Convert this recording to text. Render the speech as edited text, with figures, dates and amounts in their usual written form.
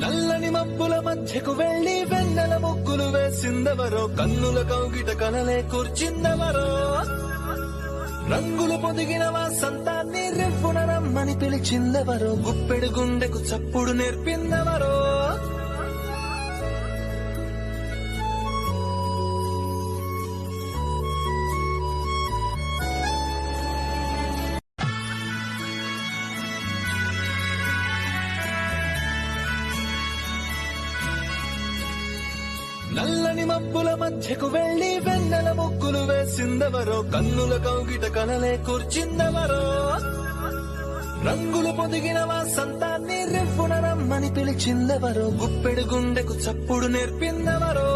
నల్లని మబ్బుల మధ్యకు వెళ్లి వెన్నెల ముగ్గులు వేసిందెవరో, కన్నుల కౌగిట కలలే కూర్చిందెవరో, రంగులు పొదిగిన వాసంతాన్ని రెవ్వున రమ్మని పిలిచిందెవరో, గుప్పెడు గుండెకు చప్పుడు నేర్పిందెవరో. నల్లని మబ్బుల మధ్యకు వెళ్లి వెన్నెల ముగ్గులు వేసిందెవరో, కన్నుల కౌగిట కలలే కూర్చిందెవరో, రంగులు పొదిగిన వాసంతాన్ని రెవ్వున రమ్మని పిలిచిందెవరో, గుప్పెడు గుండెకు చప్పుడు నేర్పిందెవరో.